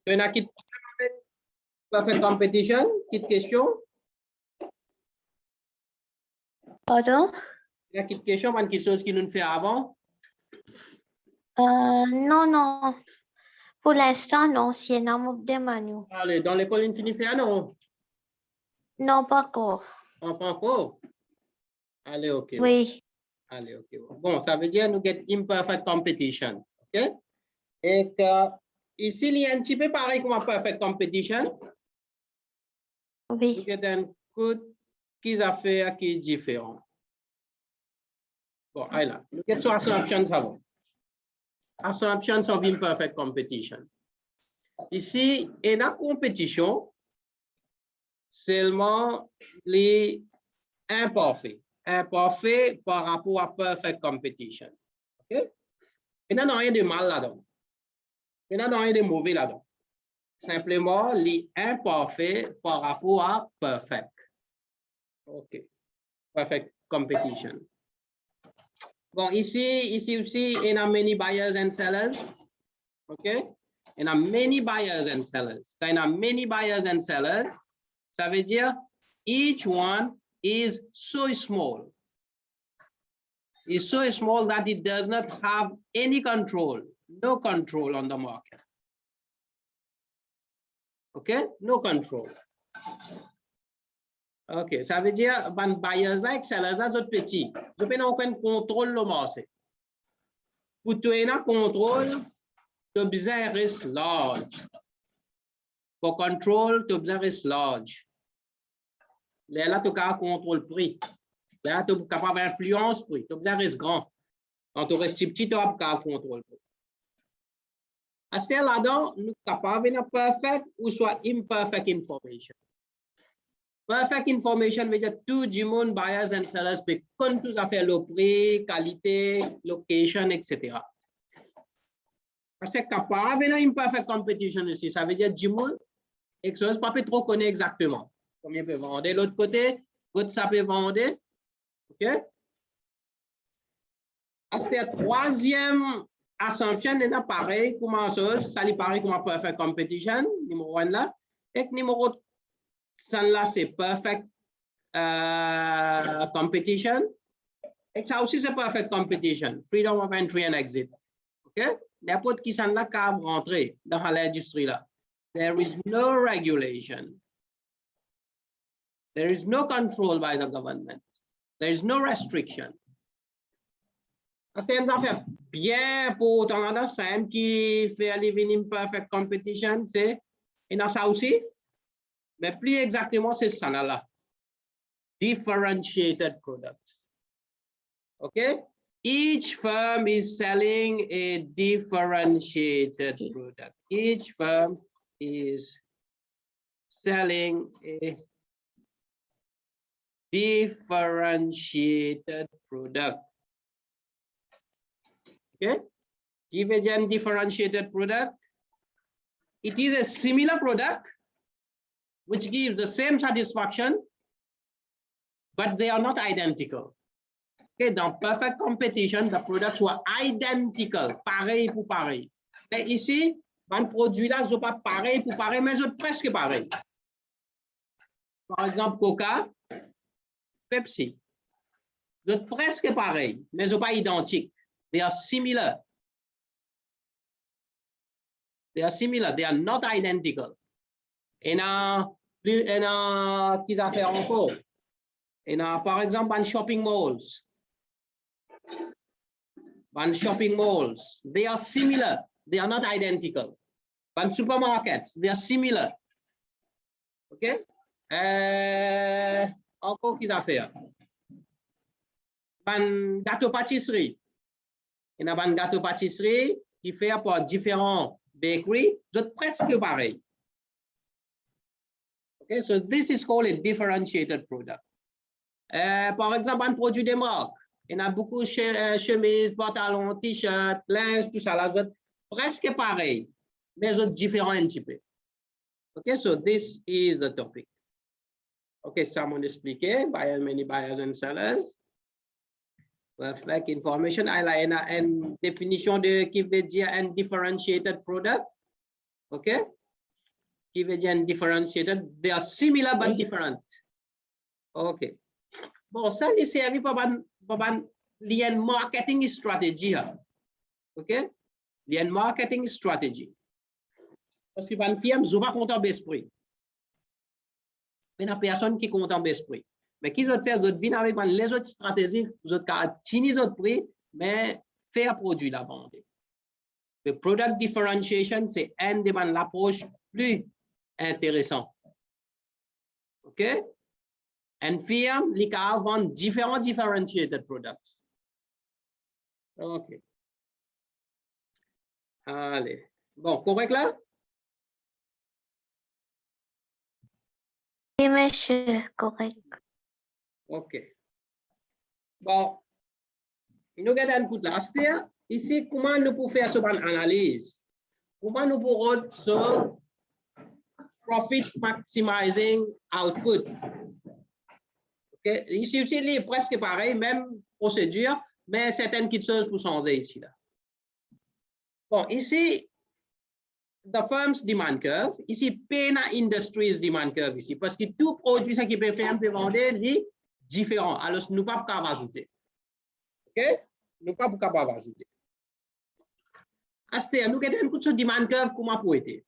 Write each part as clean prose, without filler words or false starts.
Tu as qui perfect competition? Petite question? Pardon? Il y a une question, quelque chose qui nous fait avant? Non, non. Pour l'instant, non, c'est un de Manu. Allez, dans l'école Infinifea, non? Non, pas encore. Pas encore? Allez, ok. Oui. Allez, ok. Bon, ça veut dire nous get imperfect competition. OK? Et que, ici, il y a un petit peu pareil comme un perfect competition. Oui. Nous get un code qui a fait qui est différent. Bon, allez là. Nous get sur assumptions avant. Assumptions of imperfect competition. Ici, il y a une compétition seulement les imparfaits. Imparfaits par rapport à perfect competition. OK? Il n'y a rien de mal là-dedans. Il n'y a rien de mauvais là-dedans. Simplement, les imparfaits par rapport à perfect. OK. Perfect competition. Bon, ici aussi, il y a many buyers and sellers. OK? Il y a many buyers and sellers. Quand il y a many buyers and sellers, ça veut dire each one is so small. It's so small that it does not have any control, no control on the market. Okay, no control. Okay, ça veut dire ban buyers like sellers là sont petits. Je peux aucun contrôle le marché. Pour tu aies un contrôle, tu as besoin reste large. Pour contrôle, tu as besoin reste large. Là, tu as contrôle prix. Là, tu es capable d'influence prix. Tu as besoin reste grand. Quand tu restes petit, tu as contrôle prix. À ce là-dedans, nous sommes capables de perfect ou soit imperfect information. Perfect information veut dire tout du monde, buyers and sellers, mais quand tout à fait le prix, qualité, location, etc. Parce que capable de imperfect competition aussi, ça veut dire du monde, et que chose pas peut trop connaître exactement combien peut vendre. De l'autre côté, votre ça peut vendre. OK? À ce troisième assumption est pareil comme ça lui paraît comme un perfect competition numéro 1 là et numéro 5 là c'est perfect competition et ça aussi c'est perfect competition, freedom of entry and exit. OK, n'importe qui s'en là capable rentrer dans l'industrie là. There is no regulation, there is no control by the government, there is no restriction. C'est une affaire bien pour ton simple qui fait living imperfect competition, c'est ça aussi, mais plus exactement c'est ça là. Differentiated products. Okay? Each firm is selling a differentiated product. Each firm is selling a differentiated product. Okay, give a differentiated product. It is a similar product which gives the same satisfaction, but they are not identical. Okay, dans perfect competition, the products were identical, pareil pour pareil. Mais ici, un produit là, sont pas pareil pour pareil, mais sont presque pareil. Par exemple, Coca, Pepsi, sont presque pareil, mais sont pas identiques. They are similar. They are similar. They are not identical. Et qu'est-ce à faire encore? Et par exemple, dans shopping malls. Dans shopping malls, they are similar. They are not identical. Dans supermarkets, they are similar. OK? Encore qu'est-ce à faire? Dans gâteau pâtisserie. Il y a un gâteau pâtisserie qui fait par différents bakeries, c'est presque pareil. Okay, so this is called a differentiated product. Par exemple, un produit de marque. Il y a beaucoup de chemises, pantalons, t-shirts, linge, tout ça là, c'est presque pareil, mais c'est différent un petit peu. Okay, so this is the topic. Okay, someone expliqué by many buyers and sellers. Perfect information. I like une définition de qui veut dire un differentiated product. OK? qui veut dire differentiated. They are similar but Oui. different. OK. Bon, ça, c'est servi pour lien marketing strategy. OK? Lien marketing strategy. Parce que une firme, je ne vais pas compter en d'esprit. Mais il y a personne qui compte en d'esprit. Mais qui veut faire, vous venez avec les autres stratégies, vous avez les autres prix, mais faire produit la vente. Le product differentiation, c'est un de l'approche plus intéressant. OK? Une firme, qui a vendu différents differentiated products. OK. Allez. Bon, correct là? Oui, monsieur, correct. OK. Bon, nous avons un coup de là. Ici, comment nous pouvons faire cette analyse? Comment nous pouvons faire profit maximizing output? Okay. Ici, c'est presque pareil, même procédure, mais certaines petites choses pour changer ici. Là. Bon, ici, the firm's demand curve. Ici, Pena Industries demand curve ici, parce que tout produit ça qui peut faire peut vendre est différent. Alors, nous ne pouvons pas ajouter. OK? Nous ne pouvons pas ajouter. Asté, nous avons un coup de demand curve comment pour être.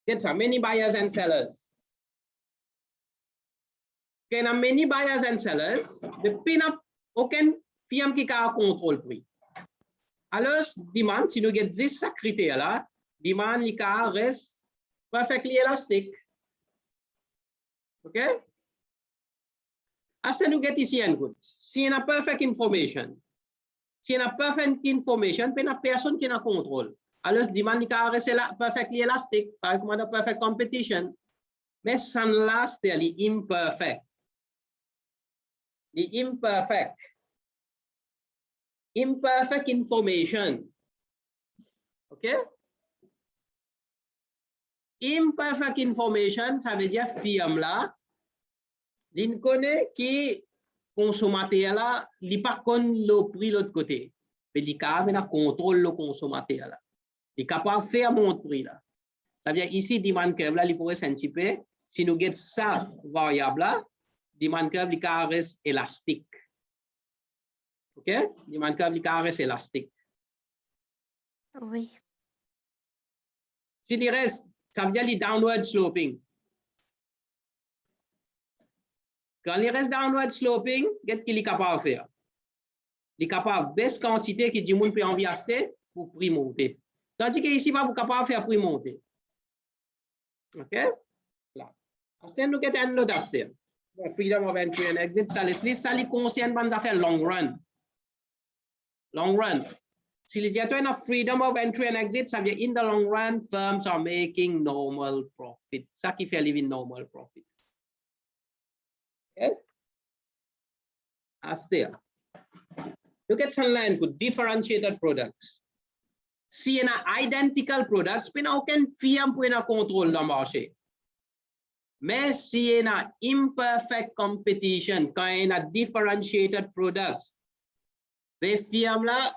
Get some many buyers and sellers. There are many buyers and sellers. The pin-up, aucun firme qui a contrôle prix. Alors, demand, si nous avons 10 critères là, demand qui reste perfectly élastique. OK? Asté, nous avons ici un coup. Si on a perfect information, si on a perfect information, il n'y a personne qui a contrôle. Alors, demand qui reste perfectly élastique, par exemple, perfect competition. Mais ça last, c'est imperfect. The imperfect information. OK? Imperfect information, ça veut dire firme là, il connaît qui consommateur là, il pas connaît le prix de l'autre côté. Mais il a contrôle le consommateur là. Il est capable de faire mon prix là. Ça veut dire ici, demand curve là, il pourrait s'anticiper. Si nous avons ça variable là, demand curve il reste élastique. OK? Demand curve il reste élastique. Oui. Si il reste, ça veut dire le downward sloping. Quand il reste downward sloping, qu'est-ce qu'il est capable de faire? Il est capable de baisser quantité qui dit monde peut envie acheter pour prix monter. Tandis que ici, il va capable de faire prix monter. OK? Là. Ensuite, nous avons un autre aspect. Freedom of entry and exit, ça les concerne dans l'affaire long run. Long run. Si les gens ont freedom of entry and exit, ça veut dire in the long run, firms are making normal profit. Ça qui fait living normal profit. Okay? Astea. Look at some line with differentiated products. Si on a identical products, puis on aucun firme pour un contrôle dans le marché. Mais si on a imperfect competition, quand on a differentiated products, les firmes là,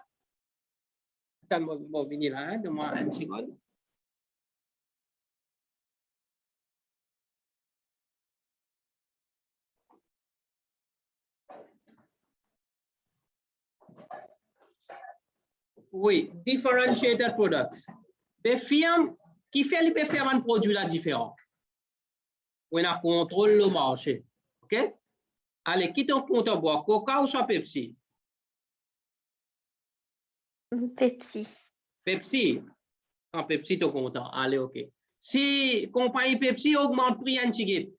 attends, je vais venir là, donne-moi une seconde. Oui, differentiated products. Les firmes qui font les faire un produit là différent. On a contrôle le marché. OK? Allez, qui ton compte à boire, Coca ou soit Pepsi? Pepsi. Pepsi. Ah, Pepsi, tu es content. Allez, OK. Si compagnie Pepsi augmente prix un ticket,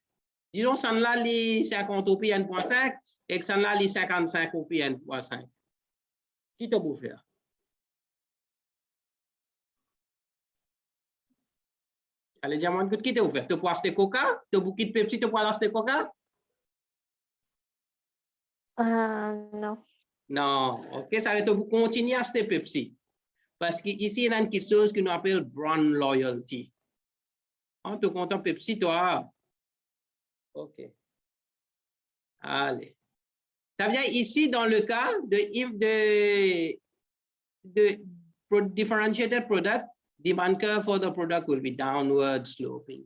disons, ça là, les 50 au prix 1.5 et que ça là, les 55 au prix 1.5. Qui te peut faire? Allez, dis-moi, qui te ouvert? Tu peux acheter Coca? Tu peux quitter Pepsi, tu peux acheter Coca? Non. Non. OK, ça va être pour continuer à acheter Pepsi. Parce qu'ici, il y a une chose que nous appelons brand loyalty. En tout compte, Pepsi, toi. OK. Allez. Ça vient ici dans le cas de differentiated product, demand curve for the product will be downward sloping.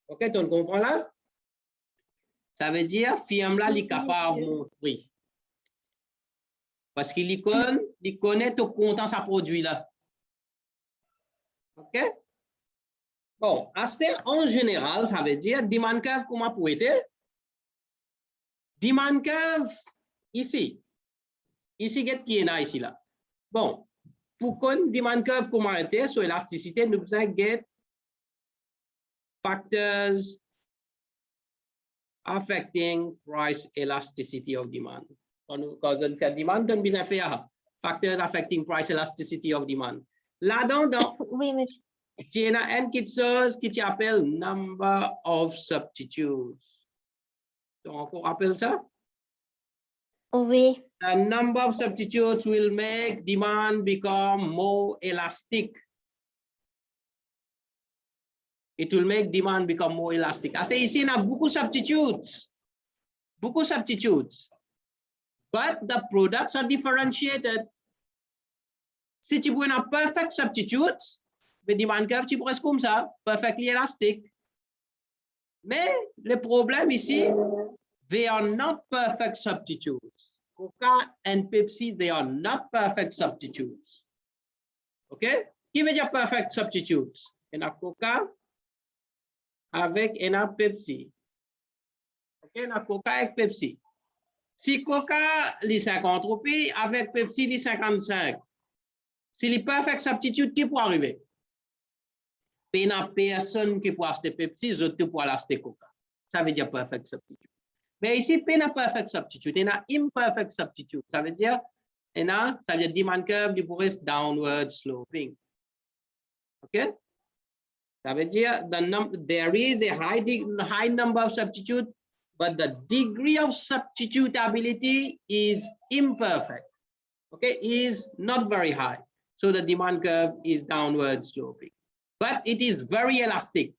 OK, tu comprends là? Ça veut dire firme là, il est capable de montrer. Parce qu'il connaît tout content sa produit là. OK? Bon, en général, ça veut dire demand curve, comment pour être? Demand curve, ici. Ici, qui est là, ici là. Bon, pour qu'on demand curve, comment être sur élasticité, nous avons get factors affecting price elasticity of demand. Quand on fait demand, on besoin faire factors affecting price elasticity of demand. Là-dedans, Oui, monsieur. il y a une chose qui appelle number of substitutes. Donc, on appelle ça? Oui. The number of substitutes will make demand become more elastic. It will make demand become more elastic. I say ici, il y a beaucoup de substitutes. Beaucoup de substitutes. But the products are differentiated. Si tu prends un perfect substitute, le demand curve, tu prends comme ça, perfectly elastic. Mais le problème ici, they are not perfect substitutes. Coca and Pepsi, they are not perfect substitutes. OK? Qui veut dire perfect substitutes? Il y a Coca avec un Pepsi. OK? Il y a Coca avec Pepsi. Si Coca, les 50 roupies, avec Pepsi, les 55. Si les perfect substitutes, qui peut arriver? Il n'y a personne qui peut acheter Pepsi, les autres pour acheter Coca. Ça veut dire perfect substitute. Mais ici, il n'y a perfect substitute, il y a imperfect substitute. Ça veut dire, demand curve du pourrait downward sloping. OK? Ça veut dire, there is a high number of substitutes, but the degree of substitutability is imperfect. Okay, is not very high. So the demand curve is downward sloping. But it is very elastic.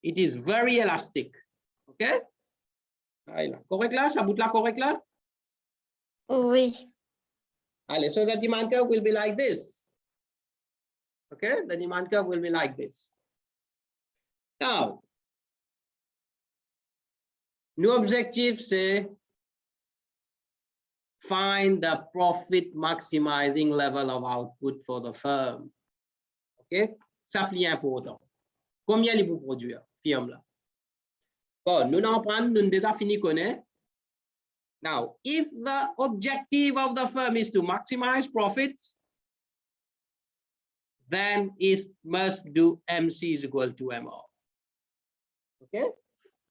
It is very elastic. Okay? Correct là? Ça bout là correct là? Oui. Allez, so the demand curve will be like this. Okay, the demand curve will be like this. Now, nos objectif, c'est find the profit maximizing level of output for the firm. OK? Ça, c'est important. Combien il peut produire, firme là? Bon, nous en prenons, nous déjà fini connaître. Now, if the objective of the firm is to maximize profits, then it must do MC is equal to MR. Okay?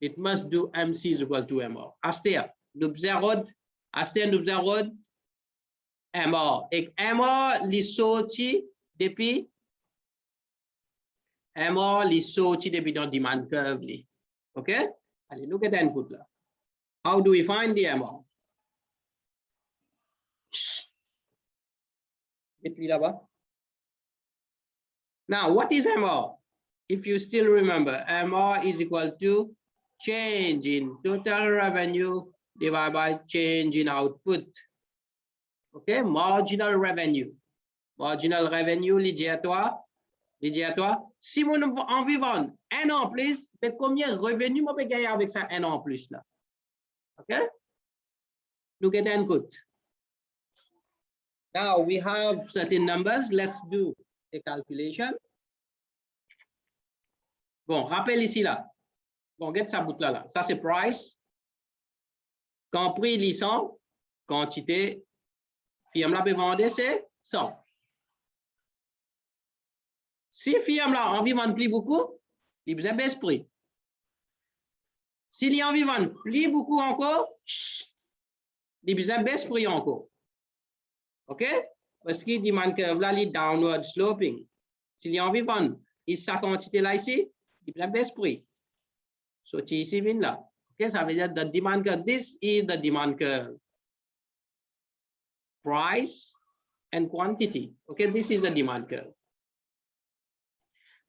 It must do MC is equal to MR. Astea, nous observons MR. Et MR, li sorti depuis MR, li sorti depuis dans demand curve. Okay? Allez, look at the input là. How do we find the MR? là-bas. Now, what is MR? If you still remember, MR is equal to change in total revenue divided by change in output. Okay, marginal revenue. Marginal revenue, lié à toi. Si mon en vivant un an en plus, mais combien de revenus je peux gagner avec ça un an en plus là? Okay? Look at input. Now we have certain numbers. Let's do a calculation. Bon, rappel ici là. Bon, get ça bout là. Ça c'est price. Quand prix licence, quantité, firme là peut vendre, c'est 100. Si firme là envie de vendre plus beaucoup, il besoin baisse prix. S'il y a envie de vendre plus beaucoup encore, il besoin baisse prix encore. OK? Parce qu'il demande que là, il downward sloping. S'il y a envie de vendre, il sa quantité là ici, il besoin baisse prix. So, ici, vient là. OK? Ça veut dire the demand curve. This is the demand curve. Price and quantity. Okay? This is the demand curve.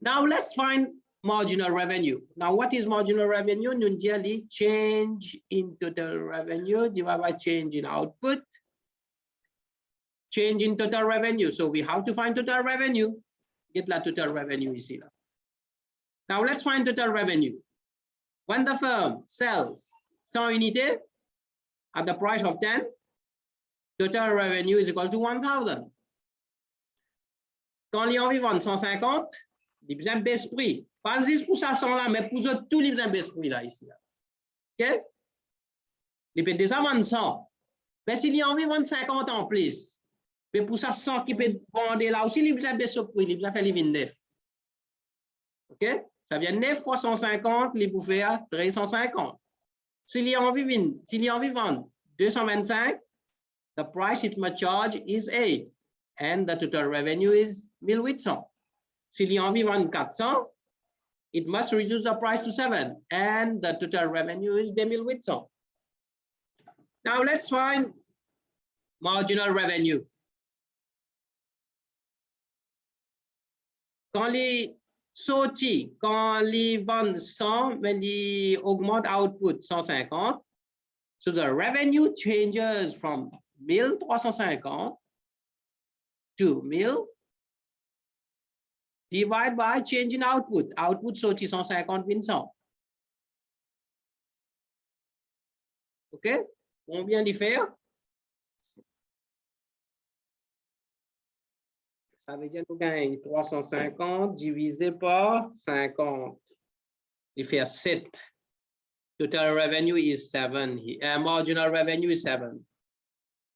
Now, let's find marginal revenue. Now, what is marginal revenue? Nundiali change in total revenue divided by change in output change in total revenue. So we have to find total revenue. Get la total revenue ici là. Now let's find total revenue. When the firm sells 100 unités at the price of 10, total revenue is equal to 1000. Quand il y a 150, il y a besoin de baisse prix. Pas 10% là, mais pour tout, il y a besoin de baisse prix là ici. OK? Il peut déjà vendre 100. Mais s'il y a environ 50 en plus, mais pour ça, 100 qui peut vendre là aussi, il y a besoin de baisse prix, il y a besoin de faire 9. OK? Ça vient 9 fois 150, il peut faire 350. S'il y a environ 225, the price it must charge is 8 and the total revenue is 1800. S'il y a environ 400, it must reduce the price to 7 and the total revenue is 1800. Now let's find marginal revenue. Quand les sorties, quand les ventes 100, mais les augmente output 150, so the revenue changes from 1350 to 1000 divided by change in output. Output sorti 150 100. OK? Combien d'y faire? Ça veut dire que nous gagnons 350 divisé par 50. Il fait 7. Total revenue is 7. Marginal revenue is 7.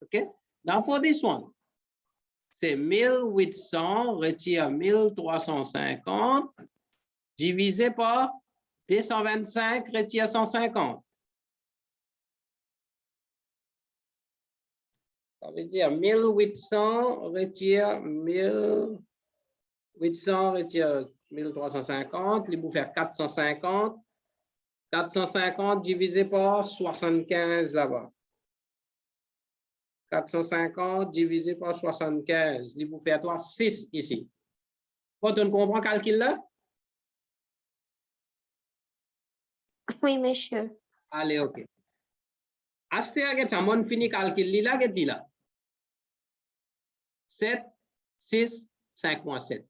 OK? Now for this one, c'est 1800 retire 1350 divisé par 225 retire 150. Ça veut dire 1800 retire 1800 retire 1350, il vous faire 450. 450 divisé par 75 là-bas. 450 divisé par 75, il vous fait 6 ici. Quand on comprend le calcul là? Oui, monsieur. Allez, OK. Aste aget samon fini calcul là, get là. 7, 6, 5.7.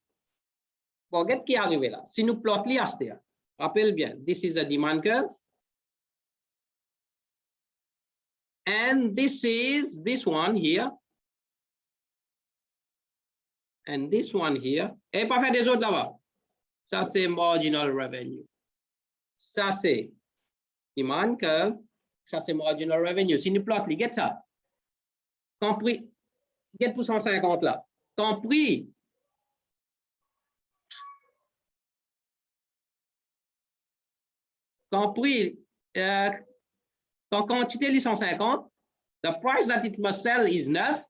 Bon, get qui arrive là? Si nous plot li aste, rappelle bien, this is a demand curve. And this is this one here. And this one here. Et pas faire des autres là-bas. Ça, c'est marginal revenue. Ça, c'est demand curve. Ça, c'est marginal revenue. Si nous plot, get ça. Compris. Get pour 150 là. Compris. Compris. Quand quantité est 150, the price that it must sell is 9,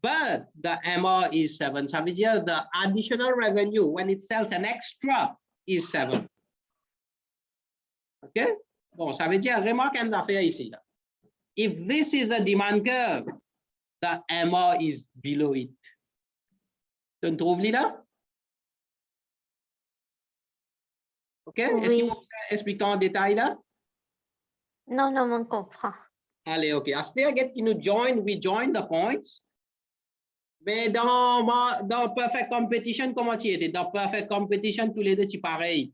but the MR is 7. Ça veut dire the additional revenue when it sells an extra is 7. OK? Bon, ça veut dire, remarque une affaire ici. Là. If this is a demand curve, the MR is below it. Tu trouves là? OK? Oui. Est-ce que vous expliquez en détail là? Non, non, on comprend. Allez, OK. After we join the points. Mais dans Perfect Competition, comment tu étais? Dans Perfect Competition, tous les deux, tu pareil.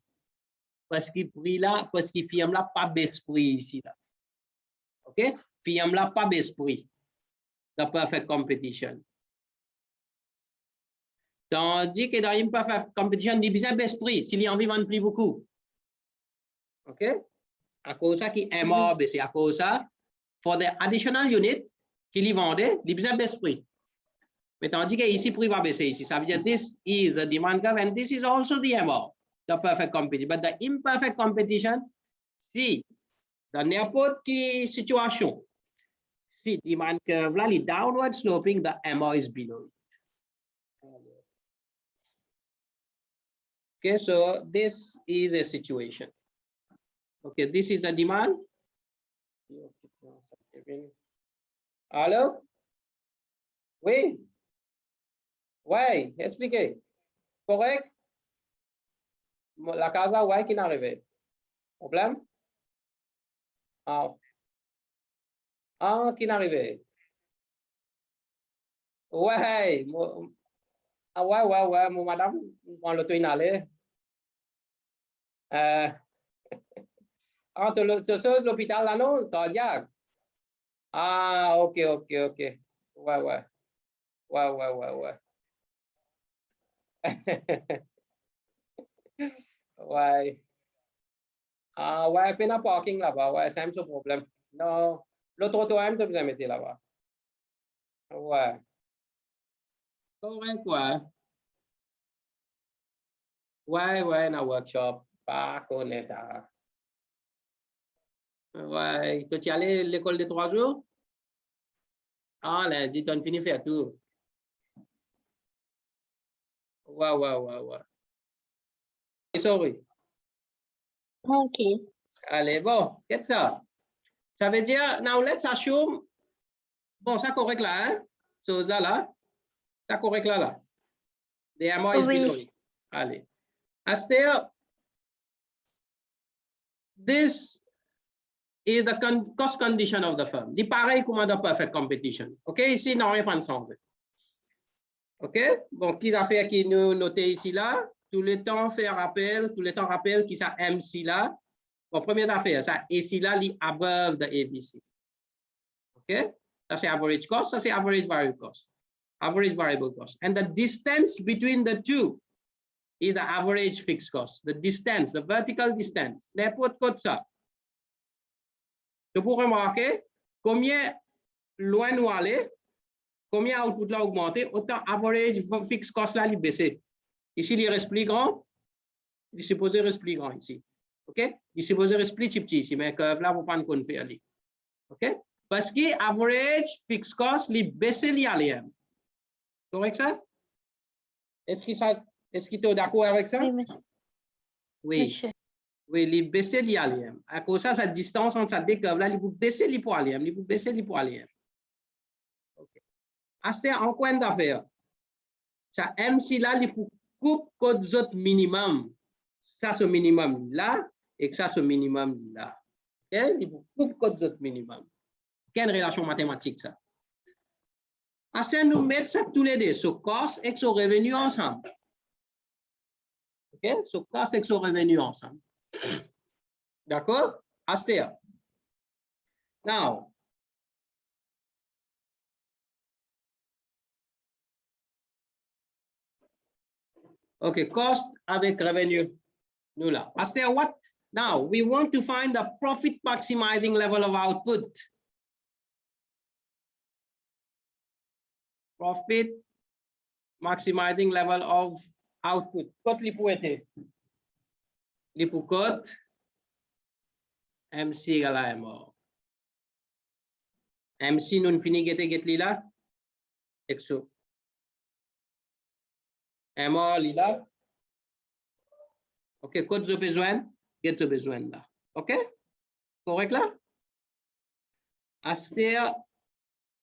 Parce qu'il prix là, parce qu'il firme là, pas baisse prix ici là. OK? Firme là, pas baisse prix. Dans Perfect Competition. Tandis que dans Imperfect Competition, il y a besoin de baisse prix s'il y a envie de vendre plus beaucoup. OK? À cause ça qui est mort, c'est à cause ça, for the additional unit qu'il y vendait, il y a besoin de baisse prix. Mais tandis que ici, prix va baisser ici. Ça veut dire this is the demand curve and this is also the MR, the perfect competition. But the imperfect competition, si dans n'importe quelle situation, si demand curve là, il downward sloping, the MR is below it. Okay, so this is a situation. Okay, this is the demand. Hello? Oui. Oui, expliquez. Correct? La casa, ouais, qui n'arrive. Problème? Ah. Ah, qui n'arrive. Ouais, ouais, mon madame, on l'auto inhalé. Tu l'hôpital là, non? Cardiaque. Ah, ok. Ouais. Ouais. Ah, ouais, puis un parking là-bas, ouais, c'est un peu problème. Non, l'autre auto, tu besoin mettre là-bas. Ouais. Correct, ouais. Ouais, dans workshop. Pas connaître. Ouais, tu es allé à l'école de 3 jours? Ah, lundi, tu as fini de faire tout. Ouais. Sorry. Ok. Allez, bon, qu'est-ce que ça? Ça veut dire, now let's assume, bon, ça correct là, hein? Chose là, ça correct là. The amount is below it. Allez. Astea, this is the cost condition of the firm. Dit pareil comme dans perfect competition. OK, ici, non, rien pas de sens. OK, bon, qui a fait qui nous noter ici là, tout le temps faire rappel, qui ça MC là. Bon, première affaire, ça ici là, li above the ABC. OK, ça c'est average cost, ça c'est average variable cost. Average variable cost. And the distance between the two is the average fixed cost. The distance, the vertical distance. N'importe quoi de ça. Tu pourrais remarquer combien loin nous aller, combien output là augmenté, autant average fixed cost là, il baissé. Ici, il reste plus grand. Il est supposé rester plus grand ici. OK? Il est supposé rester plus petit ici, mais curve là, vous ne pouvez pas faire. OK? Parce que average fixed cost, il baisse l'IALM. Correct ça? Est-ce que tu es d'accord avec ça? Oui, monsieur. Oui. Monsieur. Oui, il baisse l'IALM. À cause de ça, sa distance entre ces deux curves là, il peut baisser l'IALM. Il peut baisser l'IALM. OK. C'est un coin d'affaire. Ça, MC là, il peut couper les autres minimum. Ça, c'est minimum là, et ça, c'est minimum là. OK? Il peut couper les autres minimum. Quelle relation mathématique ça? Assez nous mettre ça tous les deux, ce cost et ce revenu ensemble. OK? Ce cost et ce revenu ensemble. D'accord? Astea. Now, OK, cost avec revenu. Nous là. Astea, what? Now, we want to find the profit maximizing level of output. Profit maximizing level of output. Code li pou ete? Li pou code MC égale à mort. MC nous fini get li là. Exo. Mort li là. OK, code zo besoin, get zo besoin là. OK? Correct là? Aster,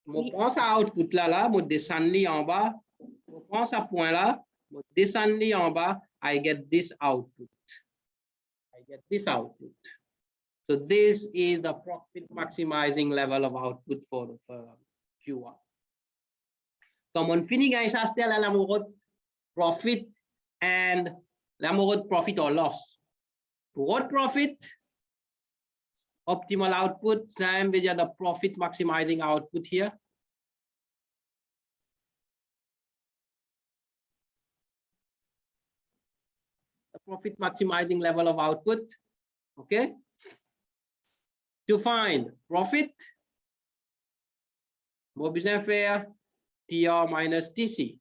je prends ça output là, je descends li en bas. Je prends ça point là, je descends li en bas. I get this output. So this is the profit maximizing level of output for the firm Q1. Comme on finit gagner ça, c'est la profit and la profit or loss. Pour profit, optimal output, same with the profit maximizing output here. The profit maximizing level of output, okay? To find profit, what besoin faire TR minus TC.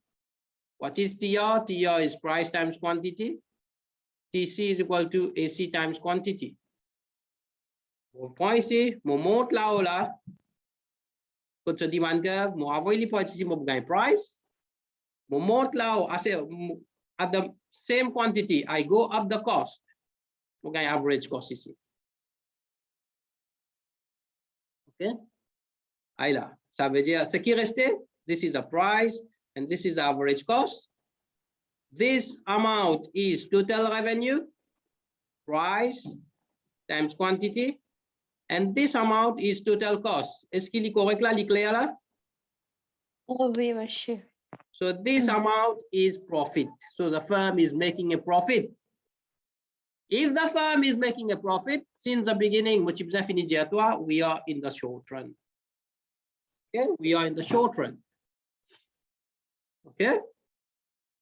What is TR? TR is price times quantity. TC is equal to AC times quantity. Mon point ici, mon monte là-haut là. Quand tu demand curve, mon envoie les points ici, mon gain price. Mon monte là-haut, at the same quantity, I go up the cost. Mon gain average cost ici. OK? Aïe là, ça veut dire ce qui restait, this is the price and this is the average cost. This amount is total revenue, price times quantity, and this amount is total cost. Est-ce qu'il est correct là, il est clair là? Oui, monsieur. So this amount is profit. So the firm is making a profit. If the firm is making a profit since the beginning, we are in the short run. Okay, we are in the short run. Okay.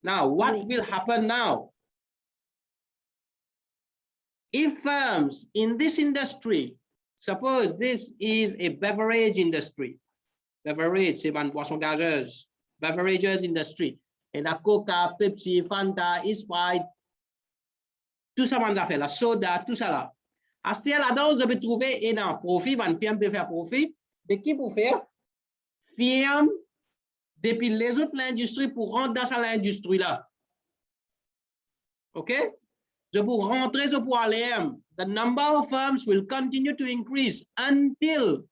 Now, what will happen now? If firms in this industry, suppose this is a beverage industry, beverage, c'est une boisson gazeuse, beverages industry, et la Coca, Pepsi, Fanta, Sprite, tout ça, on a fait la soda, tout ça là. À ce là-dedans, vous avez trouvé un profit, une firme peut faire profit, mais qui pour faire? Firme, depuis les autres l'industrie pour rentrer dans cette industrie là. OK? Je pour rentrer, je pour aller, the number of firms will continue to increase until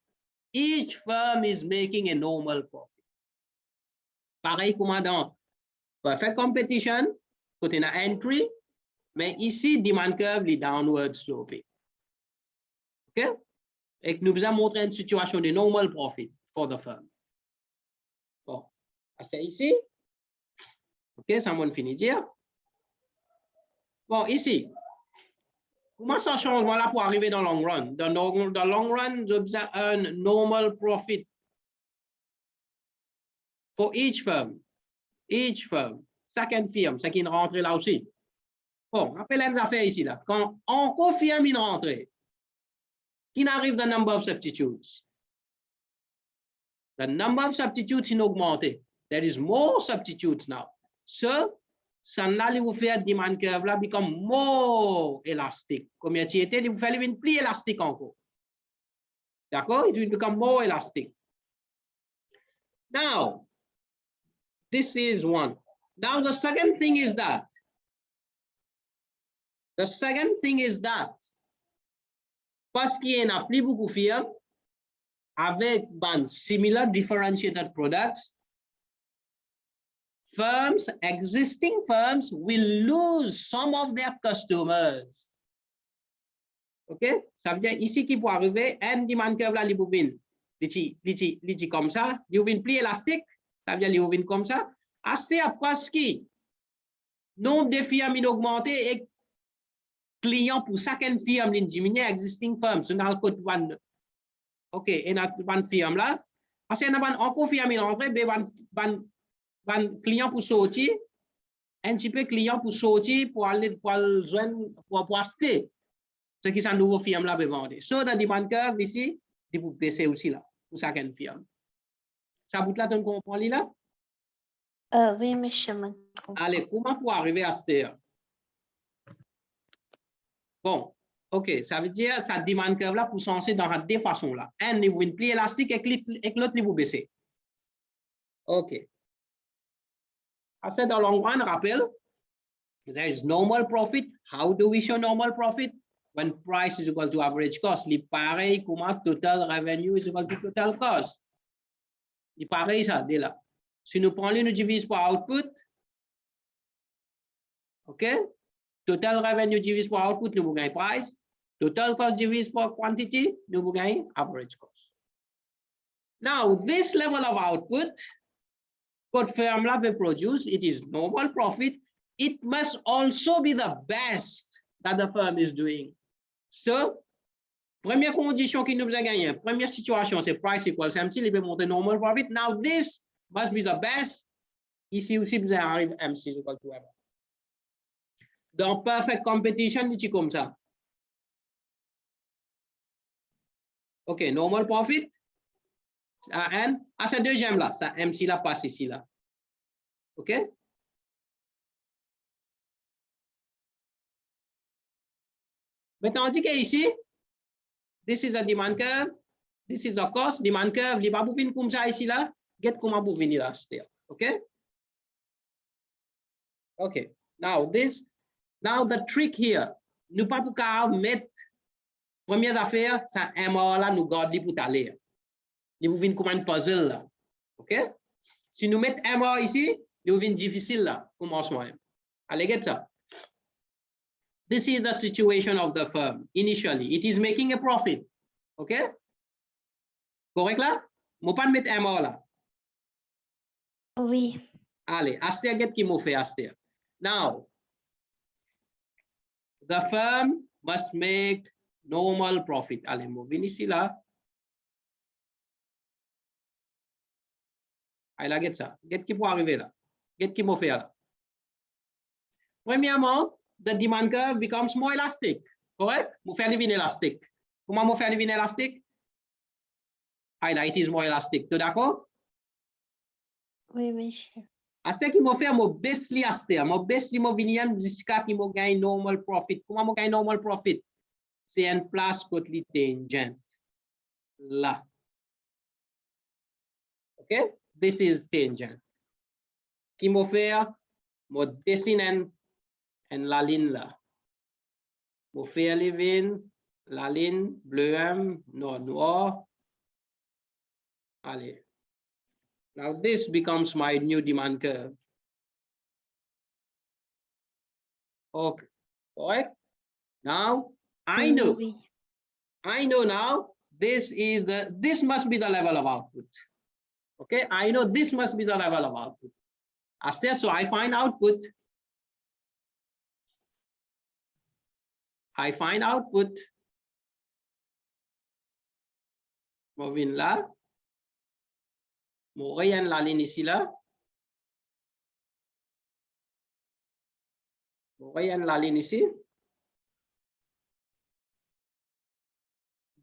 each firm is making a normal profit. Pareil comme dans perfect competition, côté na entry, mais ici, demand curve est downward sloping. OK? Et nous vous avons montré une situation de normal profit for the firm. Bon, c'est ici. OK, ça m'a fini de dire. Bon, ici, comment ça changement là pour arriver dans le long run? Dans le long run, vous avez un normal profit for each firm. Each firm. Second firm, c'est qui est rentré là aussi. Bon, rappelez les affaires ici là. Quand on confirme une rentrée, qui arrive the number of substitutes? The number of substitutes in augmenté. There is more substitutes now. So, ça n'a vous faire demand curve là become more elastic. Comme il était, il vous fait une plus élastique encore. D'accord? It will become more elastic. Now, this is one. Now, the second thing is that. The second thing is that. Parce qu'il y en a plus beaucoup de firmes avec similar differentiated products, firms, existing firms will lose some of their customers. OK? Ça veut dire ici qui peut arriver, un demand curve là, il comme ça, il ouvre plus élastique, ça veut dire il ouvre comme ça. Assez après ce qui, nombre de firmes il augmente et clients pour chacune firme il diminue, existing firms, c'est dans le code one. OK, et dans une firme là, assez dans encore firme il entre, ban client pour sortir, un petit peu client pour sortir pour aller pour joindre pour acheter ce qui est nouveau firme là peut vendre. So the demand curve ici, il peut baisser aussi là pour chacune firme. Ça bout là tu comprends là? Oui, monsieur. Allez, comment pour arriver à ce? Bon, OK, ça veut dire ça demand curve là pour changer dans deux façons là. Un niveau une plus élastique et l'autre niveau baisser. OK. I said the long run, rappel, there is normal profit. How do we show normal profit? When price is equal to average cost. Il pareil comment total revenue is equal to total cost. Il pareil ça, dès là. Si nous prenons nous divise par output, OK? Total revenue divise par output, nous gagnons price. Total cost divise par quantity, nous gagnons average cost. Now, this level of output, what firm will produce, it is normal profit. It must also be the best that the firm is doing. So, première condition qui nous a gagné, première situation, c'est price equals MC, il peut monter normal profit. Now, this must be the best. Ici aussi, vous arrive MC equal to ever. Dans perfect competition, c'est comme ça. OK, normal profit. And à ce deuxième là, ça MC là passe ici là. OK? Mais tandis que ici, this is a demand curve, this is a cost, demand curve, il va pas venir comme ça ici là, get comment pour venir là, still. OK? OK. Now the trick here, nous pas pour mettre première affaire, ça MR là, nous garder pour aller. Il vous vient comme un puzzle là. OK? Si nous mettons MR ici, il vous vient difficile là, commencement. Allez, get ça. This is the situation of the firm. Initially, it is making a profit. OK? Correct là? Je ne vais pas mettre MR là. Oui. Allez, Aster, get qui m'a fait Aster. Now, the firm must make normal profit. Allez, moi, viens ici là. Allez, là, get ça. Get qui pour arriver là. Get qui m'a fait là. Premièrement, the demand curve becomes more elastic. Correct? Moi faire deviner élastique. Comment moi faire deviner élastique? Allez, là, it is more elastic. Tu d'accord? Oui, monsieur. Aster qui m'a fait, moi baisse li Aster. Moi baisse li, moi venir jusqu'à qui m'a gagné normal profit. Comment moi gagne normal profit? C'est une place côté li tangent. Là. Okay? This is tangent. Qui m'a fait, moi dessine en la ligne là. Moi faire living la ligne bleu, noir. Allez. Now this becomes my new demand curve. Okay, correct? Now I know now this must be the level of output. Okay, I know this must be the level of output. So I find output. Moving là. Moyen la ligne ici là. Moyen la ligne ici.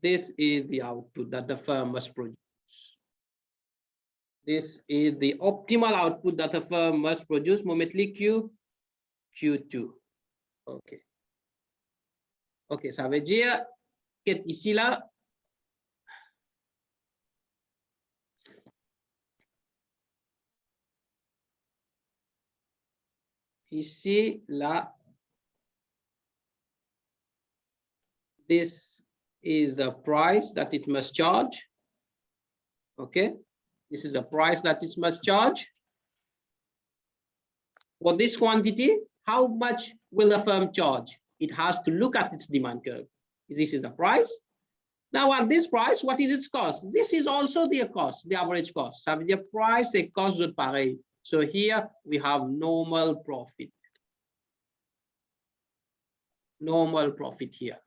This is the output that the firm must produce. This is the optimal output that the firm must produce. Momently Q2. OK. OK, ça veut dire que ici là, ici là, this is the price that it must charge. Okay, this is the price that it must charge. For this quantity, how much will the firm charge? It has to look at its demand curve. This is the price. Now at this price, what is its cost? This is also the cost, the average cost. Ça veut dire price et cost de pareil. So here we have normal profit. Normal profit here.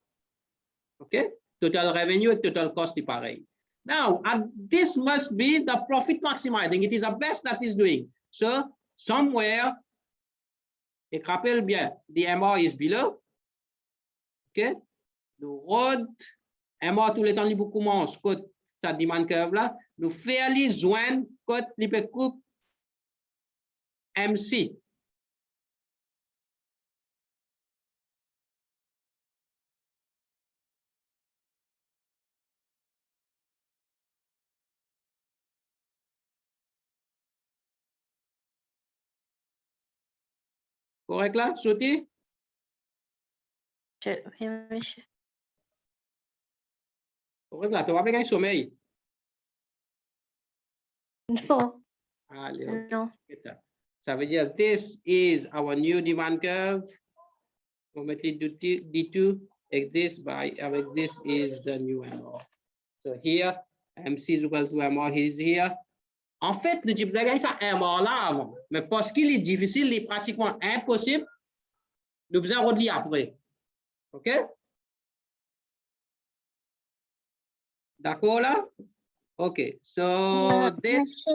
Okay, total revenue and total cost is pareil. Now, this must be the profit maximizing. It is the best that is doing. So somewhere, et rappelle bien, the MR is below. Okay, nous road, MR tout le temps il commence côté sa demand curve là, nous fairly joindre côté li peut coupe MC. Correct là, Sauti? Oui, monsieur. Correct là, tu vas avec un sommeil. Non. Allez, okay. Non. Ça veut dire this is our new demand curve. On va mettre D2 avec this is the new MR. So here MC is equal to MR is here. En fait, nous avons gagné ça MR là avant, mais parce qu'il est difficile, il est pratiquement impossible, nous besoin de lire après. OK? D'accord là? OK. So this.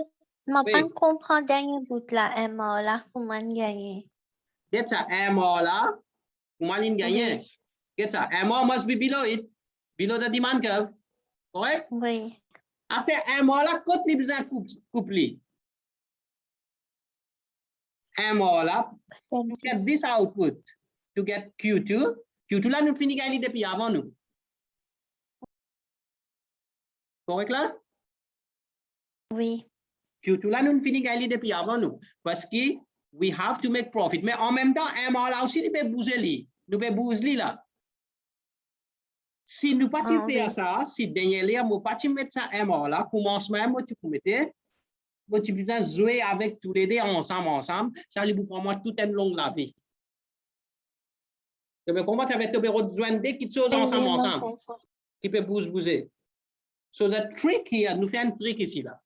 Monsieur, je ne comprends pas dernier bout là, MR là, comment gagner? That's a MR là, comment gagner? Get ça, MR must be below it, below the demand curve. Correct? Oui. Assez MR là, côté les besoin couplé. MR là, get this output to get Q2. Q2 là, nous finissons gagner depuis avant nous. Correct là? Oui. Q2 là, nous finissons gagner depuis avant nous. Parce que we have to make profit. Mais en même temps, MR là aussi, nous pouvons bouger. Nous pouvons bouger là. Si nous ne pouvons pas faire ça, si dernier nous ne pouvons pas mettre ça MR là, commencement, tu peux mettre, tu peux jouer avec tous les deux ensemble, ça lui prend toute une longue la vie. Comment tu avais besoin de qui choses ensemble, qui peut bouger. So the trick here, nous faisons un trick ici là.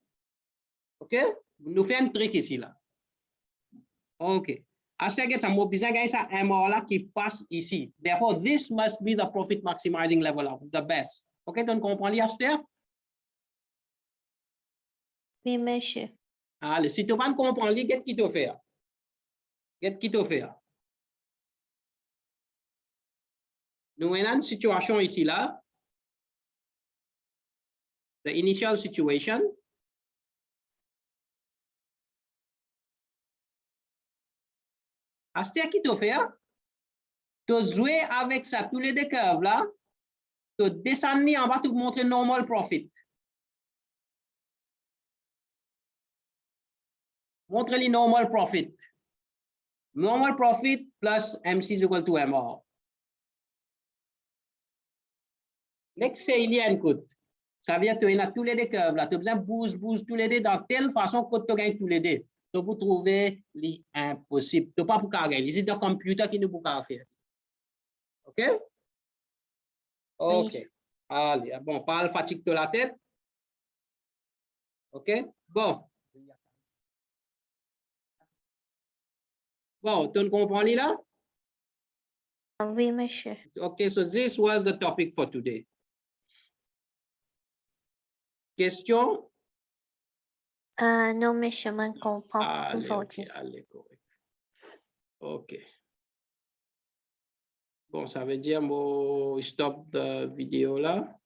OK? Nous faisons un truc ici, là. OK. Astegget sa mo bisa guys sa MR là qui passe ici. Therefore, this must be the profit maximizing level of the best. OK, donc comprends-le, Aster? Oui, monsieur. Allez, si tu ne comprends pas, qu'est-ce qu'il te fait? Qu'est-ce qu'il te fait? Nous avons une situation ici, là. The initial situation. Aster, qui te fait? Tu joues avec ça, tous les deux curves, là. Tu descends en bas, tu montres normal profit. Montre les normal profit. Normal profit plus MC is equal to MR. Next, c'est il y a une coûte. Ça veut dire que tu as tous les deux curves là. Tu as besoin de boost tous les deux dans telle façon que tu gagnes tous les deux. Tu peux trouver l'impossible. Tu n'as pas pour gagner. C'est le computer qui ne peut pas faire. OK? OK. Oui. Allez, bon, parle fatigue de la tête. OK? Bon. Bon, tu comprends là? Oui, monsieur. Okay, so this was the topic for today. Question? Non, monsieur, je ne comprends pas Allez, aujourd'hui. OK, allez, correct. OK. Bon, ça veut dire, moi, stop the vidéo là.